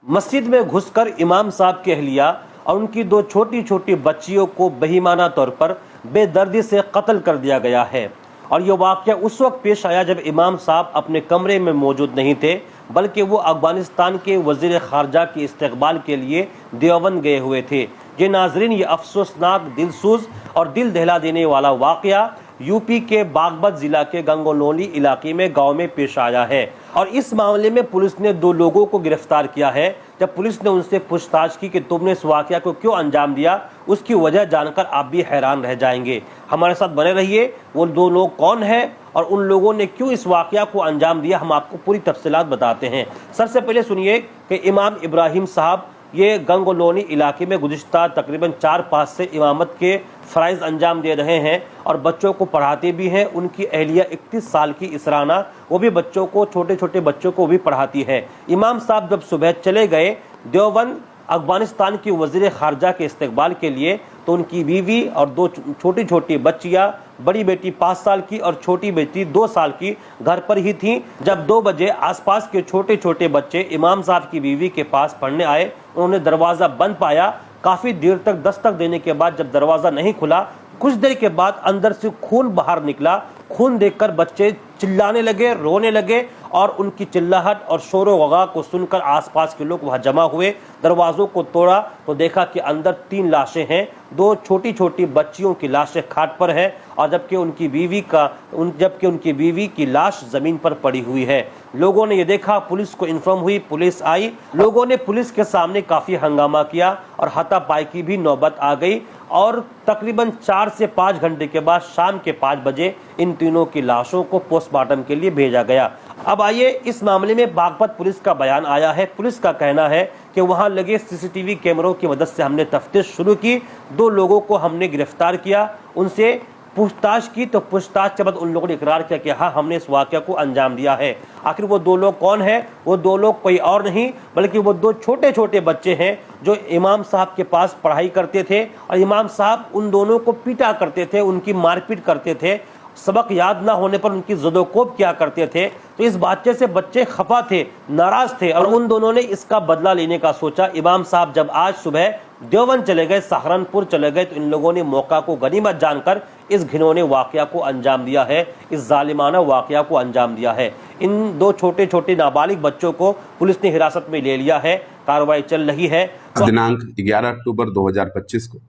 मस्जिद में घुसकर इमाम साहब की अहलिया और उनकी दो छोटी छोटी बच्चियों को बेईमाना तौर पर बेदर्दी से कत्ल कर दिया गया है। और ये वाक़या उस वक्त पेश आया जब इमाम साहब अपने कमरे में मौजूद नहीं थे, बल्कि वो अफगानिस्तान के वज़ीर ख़ारजा के इस्तकबाल के लिए देवबंद गए हुए थे। ये नाजरीन, ये अफसोसनाक, दिलसूज और दिल दहला देने वाला वाक़या यूपी के बागपत जिला के गंगोलोली इलाके में गांव में पेश आया है। और इस मामले में पुलिस ने दो लोगों को गिरफ्तार किया है। जब पुलिस ने उनसे पूछताछ की कि तुमने इस वाक़या को क्यों अंजाम दिया, उसकी वजह जानकर आप भी हैरान रह जाएंगे। हमारे साथ बने रहिए। वो दो लोग कौन हैं और उन लोगों ने क्यों इस वाक़या को अंजाम दिया, हम आपको पूरी तफसीलात बताते हैं। सबसे पहले सुनिए कि इमाम इब्राहिम साहब ये गंगोलोनी इलाके में गुज़िश्ता तकरीबन 4-5 से इमामत के फ़राइज़ अंजाम दे रहे हैं और बच्चों को पढ़ाते भी हैं। उनकी अहलिया 31 साल की इसराना, वो भी बच्चों को, छोटे छोटे बच्चों को भी पढ़ाती है। इमाम साहब जब सुबह चले गए देवबंद अफगानिस्तान की वज़ीर ख़ारजा के इस्तकबाल के लिए, तो उनकी बीवी और दो छोटी छोटी बच्चियाँ, बड़ी बेटी 5 साल की और छोटी बेटी 2 साल की घर पर ही थीं। जब 2 बजे आसपास के छोटे छोटे बच्चे इमाम साहब की बीवी के पास पढ़ने आए, उन्होंने दरवाज़ा बंद पाया। काफ़ी देर तक दस्तक देने के बाद जब दरवाज़ा नहीं खुला, कुछ देर के बाद अंदर से खून बाहर निकला। खून देखकर बच्चे चिल्लाने लगे, रोने लगे और उनकी चिल्लाहट और शोर वग़ा को सुनकर आसपास के लोग वहां जमा हुए। दरवाज़ों को तोड़ा तो देखा कि अंदर 3 लाशें हैं। 2 छोटी छोटी बच्चियों की लाशें खाट पर है और जबकि उनकी बीवी की लाश ज़मीन पर पड़ी हुई है। लोगों ने ये देखा, पुलिस को इन्फॉर्म हुई, पुलिस आई। लोगों ने पुलिस के सामने काफ़ी हंगामा किया और हाथापाई की भी नौबत आ गई। और तकरीबन 4 से 5 घंटे के बाद शाम के 5 बजे इन तीनों की लाशों को पोस्टमार्टम के लिए भेजा गया। अब आइए, इस मामले में बागपत पुलिस का बयान आया है। पुलिस का कहना है कि वहां लगे सीसीटीवी कैमरों की मदद से हमने तफ्तीश शुरू की। 2 लोगों को हमने गिरफ्तार किया, उनसे पूछताछ की, तो पूछताछ के बाद उन लोगों ने इकरार किया कि हाँ, हमने इस वाक़या को अंजाम दिया है। आखिर वो 2 लोग कौन हैं? वो 2 लोग कोई और नहीं बल्कि वो 2 छोटे छोटे बच्चे हैं जो इमाम साहब के पास पढ़ाई करते थे और इमाम साहब उन दोनों को पीटा करते थे, उनकी मारपीट करते थे, सबक याद ना होने पर उनकी ज़दोकोब किया करते थे। तो इस बातचीत से बच्चे खफा थे, नाराज़ थे और उन दोनों ने इसका बदला लेने का सोचा। इमाम साहब जब आज सुबह देवबंद चले गए, सहारनपुर चले गए, तो इन लोगों ने मौका को गनीमत जानकर इस घिनौने वाक़या को अंजाम दिया है, इस जालिमाना वाक़या को अंजाम दिया है। इन 2 छोटे छोटे नाबालिग बच्चों को पुलिस ने हिरासत में ले लिया है, कार्रवाई चल रही है। दिनांक 11 अक्टूबर 2025 को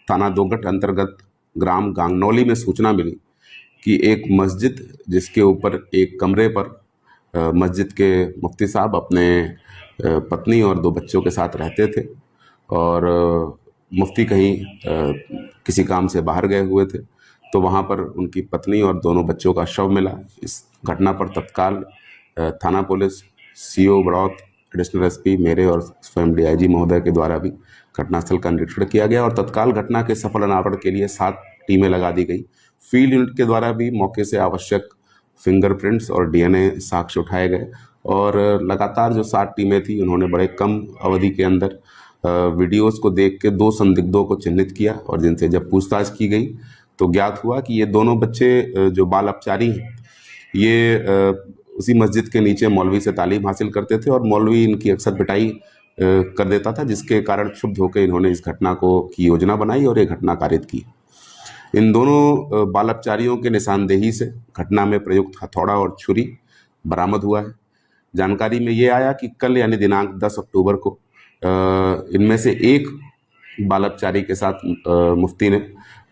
थाना दोगट अंतर्गत ग्राम गांगनौली में सूचना मिली कि एक मस्जिद जिसके ऊपर एक कमरे पर मस्जिद के मुफ्ती साहब अपने पत्नी और 2 बच्चों के साथ रहते थे और मुफ्ती कहीं किसी काम से बाहर गए हुए थे, तो वहाँ पर उनकी पत्नी और दोनों बच्चों का शव मिला। इस घटना पर तत्काल थाना police, CO Baraut, additional SP मेरे और स्वयं डीआईजी महोदय के द्वारा भी घटनास्थल का निरीक्षण किया गया और तत्काल घटना के सफल अनावरण के लिए 7 टीमें लगा दी गई। फील्ड यूनिट के द्वारा भी मौके से आवश्यक फिंगरप्रिंट्स और डीएनए साक्ष्य उठाए गए और लगातार जो 7 टीमें थी उन्होंने बड़े कम अवधि के अंदर वीडियोस को देख के 2 संदिग्धों को चिन्हित किया और जिनसे जब पूछताछ की गई तो ज्ञात हुआ कि ये दोनों बच्चे जो बाल अपचारी हैं, ये उसी मस्जिद के नीचे मौलवी से तालीम हासिल करते थे और मौलवी इनकी अक्सर पिटाई कर देता था, जिसके कारण क्षुब्ध होकर इन्होंने इस घटना की योजना बनाई और ये घटना कारित की। इन दोनों बाल अपचारियों के निशानदेही से घटना में प्रयुक्त हथौड़ा और छुरी बरामद हुआ है। जानकारी में ये आया कि कल यानी दिनांक 10 अक्टूबर को इनमें से एक बाल अपचारी के साथ मुफ्ती ने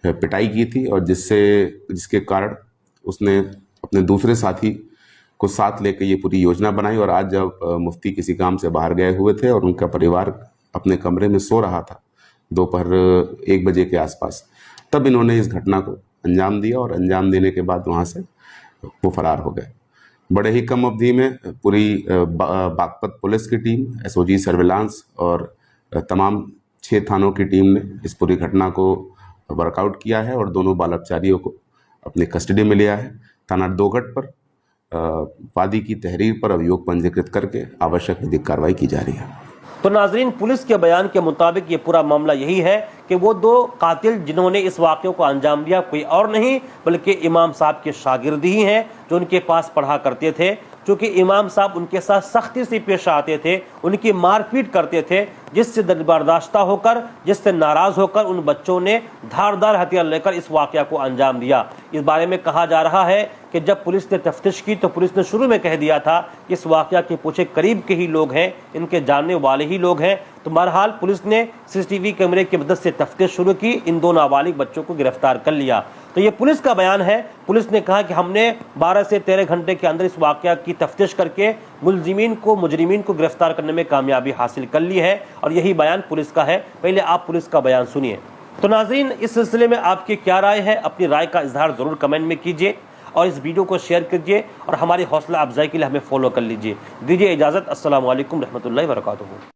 पिटाई की थी और जिसके कारण उसने अपने दूसरे साथी को साथ लेकर ये पूरी योजना बनाई और आज जब मुफ्ती किसी काम से बाहर गए हुए थे और उनका परिवार अपने कमरे में सो रहा था दोपहर 1 बजे के आसपास, तब इन्होंने इस घटना को अंजाम दिया और अंजाम देने के बाद वहाँ से वो फरार हो गए। बड़े ही कम अवधि में पूरी बागपत पुलिस की टीम, एसओजी सर्विलांस और तमाम 6 थानों की टीम ने इस पूरी घटना को वर्कआउट किया है और दोनों बाल अपचारियों को अपनी कस्टडी में लिया है। थाना दोगट पर वादी की तहरीर पर अभियोग पंजीकृत करके आवश्यक विधिक कार्रवाई की जा रही है। तो नाजरीन, पुलिस के बयान के मुताबिक ये पूरा मामला यही है कि वो 2 कातिल जिन्होंने इस वाक़े को अंजाम दिया कोई और नहीं बल्कि इमाम साहब के शागिर्द ही हैं जो उनके पास पढ़ा करते थे। चूंकि इमाम साहब उनके साथ सख्ती से पेश आते थे, उनकी मारपीट करते थे, जिससे बर्दाश्ता होकर, जिससे नाराज होकर उन बच्चों ने धारदार हथियार लेकर इस वाकया को अंजाम दिया। इस बारे में कहा जा रहा है कि जब पुलिस ने तफ्तीश की तो पुलिस ने शुरू में कह दिया था कि इस वाकया के पीछे करीब के ही लोग हैं, इनके जानने वाले ही लोग हैं। तो बहरहाल पुलिस ने सीसीटीवी कैमरे की मदद से तफ्तीश शुरू की, इन दो नाबालिग बच्चों को गिरफ्तार कर लिया। तो ये पुलिस का बयान है। पुलिस ने कहा कि हमने 12 से 13 घंटे के अंदर इस वाकया की तफ्तीश करके मुजरिमीन को गिरफ्तार करने में कामयाबी हासिल कर ली है, और यही बयान पुलिस का है। पहले आप पुलिस का बयान सुनिए। तो नाज़रीन, इस सिलसिले में आपकी क्या राय है? अपनी राय का इजहार जरूर कमेंट में कीजिए और इस वीडियो को शेयर कीजिए और हमारी हौसला अफजाई के लिए हमें फॉलो कर लीजिए। दीजिए इजाज़त। अस्सलामु अलैकुम रहमतुल्लाहि व बरकातुहू।